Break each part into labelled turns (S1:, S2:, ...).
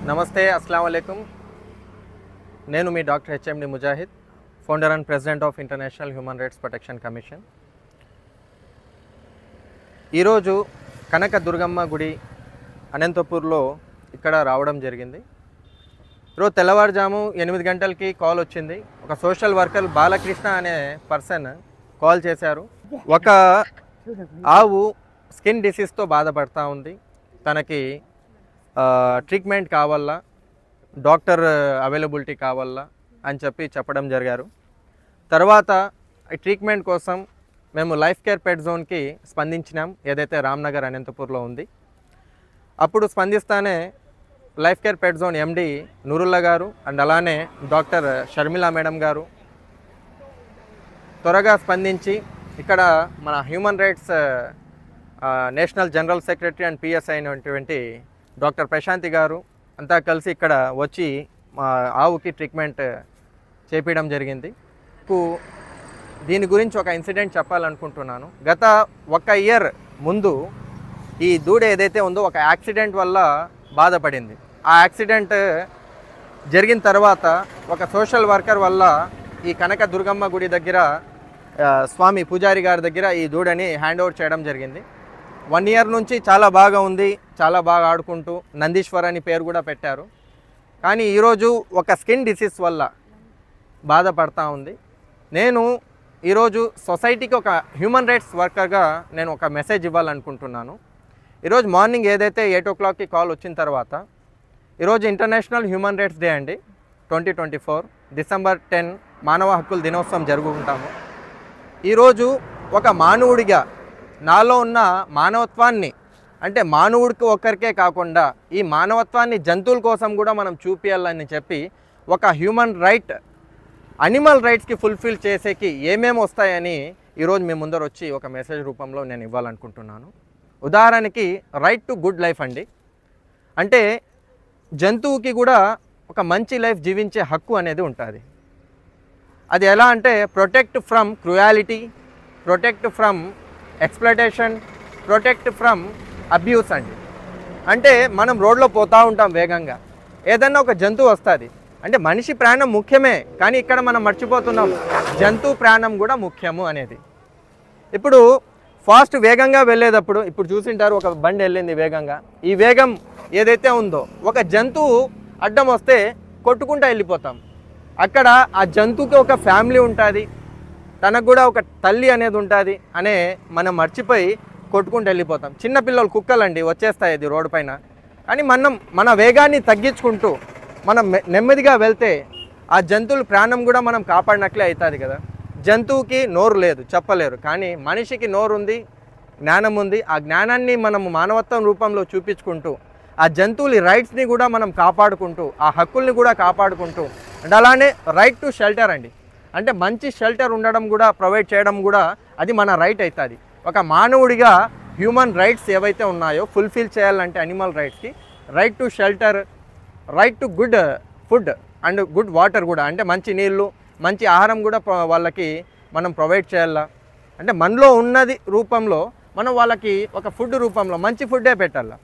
S1: నమస్తే, అస్సలాము అలైకుం. నేను మీ doctor HMD Mujahid, founder and president of international human rights protection commission. ఈరోజు కనక దుర్గమ్మ గుడి అనంతపూర్లో ఇక్కడ రావడం జరిగింది. ఈరోజు తెల్లవారుజాము 8 గంటలకి కాల్ వచ్చింది. ఒక సోషల్ వర్కర్ బాలకృష్ణ అనే పర్సన్ కాల్ చేశారు. ఒక ఆవు స్కిన్ డిసీజ్తో బాధపడుతూ ఉంది, తనకి ట్రీట్మెంట్ కావాలా, డాక్టర్ అవైలబిలిటీ కావాలా అని చెప్పడం జరిగారు. తర్వాత ఈ ట్రీట్మెంట్ కోసం మేము లైఫ్ కేర్ పెట్ జోన్కి స్పందించినాం, ఏదైతే రామ్నగర్ అనంతపూర్లో ఉంది. అప్పుడు స్పందిస్తానే లైఫ్ కేర్ పెట్ జోన్ ఎండి నూరుల్లా గారు అండ్ అలానే డాక్టర్ షర్మిలా మేడం గారు త్వరగా స్పందించి ఇక్కడ మన human rights national general secretary and PS అయినటువంటి డాక్టర్ ప్రశాంతి గారు అంతా కలిసి ఇక్కడ వచ్చి మా ఆవుకి ట్రీట్మెంట్ చేపించడం జరిగింది. దీని గురించి ఒక ఇన్సిడెంట్ చెప్పాలనుకుంటున్నాను. గత 1 ఇయర్ ముందు ఈ దూడ ఏదైతే ఉందో ఒక యాక్సిడెంట్ వల్ల బాధపడింది. ఆ యాక్సిడెంట్ జరిగిన తర్వాత ఒక సోషల్ వర్కర్ వల్ల ఈ కనక దుర్గమ్మ గుడి దగ్గర స్వామి పూజారి గారి దగ్గర ఈ దూడని హ్యాండ్ ఓవర్ చేయడం జరిగింది. 1 ఇయర్ నుంచి చాలా బాగా ఉంది, చాలా బాగా ఆడుకుంటూ నందీశ్వర్ అని పేరు కూడా పెట్టారు. కానీ ఈరోజు ఒక స్కిన్ డిసీజ్ వల్ల బాధపడతా ఉంది. నేను ఈరోజు సొసైటీకి ఒక హ్యూమన్ రైట్స్ వర్కర్గా నేను ఒక మెసేజ్ ఇవ్వాలనుకుంటున్నాను. ఈరోజు మార్నింగ్ ఏదైతే 8 o'clockకి కాల్ వచ్చిన తర్వాత, ఈరోజు ఇంటర్నేషనల్ హ్యూమన్ రైట్స్ డే అండి. 2024 డిసెంబర్ 10 మానవ హక్కుల దినోత్సవం జరుపుకుంటాము. ఈరోజు ఒక మానవుడిగా నాలో ఉన్న మానవత్వాన్ని, అంటే మానవుడికి ఒక్కరికే కాకుండా ఈ మానవత్వాన్ని జంతువుల కోసం కూడా మనం చూపించాలని చెప్పి ఒక హ్యూమన్ రైట్ అనిమల్ రైట్స్కి ఫుల్ఫిల్ చేసేకి ఏమేమి వస్తాయని ఈరోజు మీ ముందర వచ్చి ఒక మెసేజ్ రూపంలో నేను ఇవ్వాలనుకుంటున్నాను. ఉదాహరణకి రైట్ టు గుడ్ లైఫ్ అండి. అంటే జంతువుకి కూడా ఒక మంచి లైఫ్ జీవించే హక్కు అనేది ఉంటుంది. అది ఎలా అంటే protect from cruelty, protect from exploitation, protect from abuse అండి. అంటే మనం రోడ్లో పోతూ ఉంటాం వేగంగా, ఏదన్నా ఒక జంతువు వస్తుంది అంటే మనిషి ప్రాణం ముఖ్యమే, కానీ ఇక్కడ మనం మర్చిపోతున్నాం జంతువు ప్రాణం కూడా ముఖ్యము అనేది. ఇప్పుడు ఫాస్ట్ వేగంగా వెళ్ళేటప్పుడు ఇప్పుడు చూసింటారు, ఒక బండి వెళ్ళింది వేగంగా, ఈ వేగం ఏదైతే ఉందో ఒక జంతువు అడ్డం వస్తే కొట్టుకుంటూ వెళ్ళిపోతాం. అక్కడ ఆ జంతువుకి ఒక ఫ్యామిలీ ఉంటుంది, తనకు కూడా ఒక తల్లి అనేది ఉంటుంది అనే మనం మర్చిపోయి కొట్టుకుంటూ వెళ్ళిపోతాం. చిన్నపిల్లలు కుక్కలండి వచ్చేస్తాయి అది రోడ్డు పైన. కానీ మనం మన వేగాన్ని తగ్గించుకుంటూ మనం నెమ్మదిగా వెళ్తే ఆ జంతువుల ప్రాణం కూడా మనం కాపాడినట్లే అవుతుంది కదా. జంతువుకి నోరు లేదు, చెప్పలేరు, కానీ మనిషికి నోరు ఉంది, జ్ఞానం ఉంది. ఆ జ్ఞానాన్ని మనం మానవత్వం రూపంలో చూపించుకుంటూ ఆ జంతువుల రైట్స్ని కూడా మనం కాపాడుకుంటూ ఆ హక్కుల్ని కూడా కాపాడుకుంటూ అండ్ అలానే రైట్ టు షెల్టర్ అండి. అంటే మంచి షెల్టర్ ఉండడం కూడా ప్రొవైడ్ చేయడం కూడా అది మన రైట్ అవుతుంది. ఒక మానవుడిగా హ్యూమన్ రైట్స్ ఏవైతే ఉన్నాయో ఫుల్ఫిల్ చేయాలంటే అనిమల్ రైట్స్కి right to shelter, right to good food and good water కూడా, అంటే మంచి నీళ్ళు మంచి ఆహారం కూడా వాళ్ళకి మనం ప్రొవైడ్ చేయాలా. అంటే మనలో ఉన్నది రూపంలో మనం వాళ్ళకి ఒక ఫుడ్ రూపంలో మంచి ఫుడ్డే పెట్టాలా.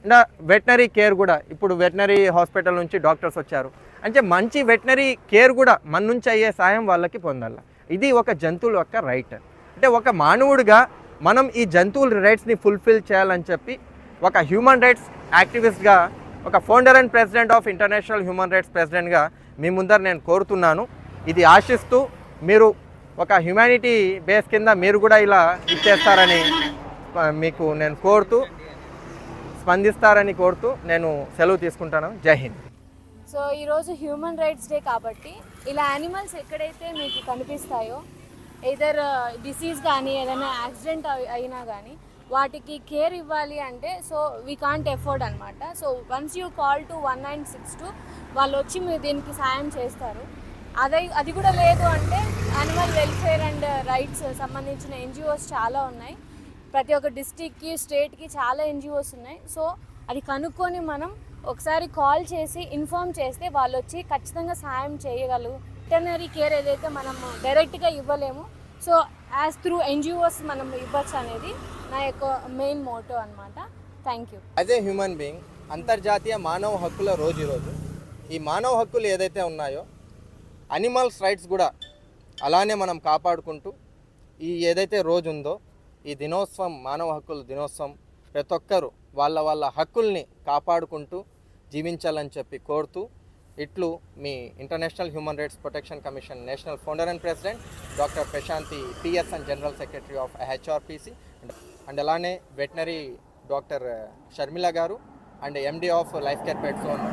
S1: అండ్ వెటనరీ కేర్ కూడా, ఇప్పుడు వెటనరీ హాస్పిటల్ నుంచి డాక్టర్స్ వచ్చారు అంటే మంచి వెటనరీ కేర్ కూడా మన నుంచి అయ్యే సాయం వాళ్ళకి పొందాలి. ఇది ఒక జంతువుల యొక్క రైట్. అంటే ఒక మానవుడిగా మనం ఈ జంతువుల రైట్స్ని ఫుల్ఫిల్ చేయాలని చెప్పి ఒక హ్యూమన్ రైట్స్ యాక్టివిస్ట్గా, ఒక founder and president of international human rights ప్రెసిడెంట్గా మీ ముందర నేను కోరుతున్నాను. ఇది ఆశిస్తూ మీరు ఒక హ్యుమానిటీ బేస్ కింద మీరు కూడా ఇలా ఇచ్చేస్తారని మీకు నేను కోరుతూ, స్పందిస్తారని కోరుతూ నేను సెలవు తీసుకుంటాను. జై హింద్.
S2: సో ఈరోజు హ్యూమన్ రైట్స్ డే కాబట్టి ఇలా యానిమల్స్ ఎక్కడైతే మీకు కనిపిస్తాయో, ఎయిదర్ డిసీజ్ కానీ ఏదైనా యాక్సిడెంట్ అయినా కానీ వాటికి కేర్ ఇవ్వాలి అంటే సో వీ కాంట్ ఎఫోర్డ్ అనమాట. So once you call to 1962 వాళ్ళు వచ్చి మీరు దీనికి సాయం చేస్తారు. అది కూడా లేదు అంటే యానిమల్ వెల్ఫేర్ అండ్ రైట్స్ సంబంధించిన ఎన్జిఓస్ చాలా ఉన్నాయి. ప్రతి ఒక్క డిస్ట్రిక్ట్కి స్టేట్కి చాలా ఎన్జిఓస్ ఉన్నాయి. సో అది కనుక్కొని మనం ఒకసారి కాల్ చేసి ఇన్ఫామ్ చేస్తే వాళ్ళు వచ్చి ఖచ్చితంగా సాయం చేయగలరు. వెటర్నరీ కేర్ ఏదైతే మనం డైరెక్ట్గా ఇవ్వలేము, సో యాజ్ త్రూ ఎన్జిఓస్ మనం ఇవ్వచ్చు అనేది నా యొక్క మెయిన్ మోటో అనమాట. Thank you.
S1: As a human being, అంతర్జాతీయ మానవ హక్కుల రోజు ఈరోజు. ఈ మానవ హక్కులు ఏదైతే ఉన్నాయో అనిమల్స్ రైట్స్ కూడా అలానే మనం కాపాడుకుంటూ ఈ ఏదైతే రోజు ఉందో ఈ దినోత్సవం, మానవ హక్కుల దినోత్సవం, ప్రతి ఒక్కరూ వాళ్ళ హక్కుల్ని కాపాడుకుంటూ జీవించాలని చెప్పి కోరుతూ ఇట్లు మీ international human rights protection commission national founder and president doctor Prashanti PS and general secretary of HRPC and అలానే veterinary doctor Sharmila garu and MD of life care pet zone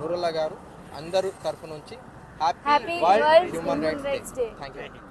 S1: Nurullah garu అందరూ తరఫు నుంచి happy world human rights day. Thank you.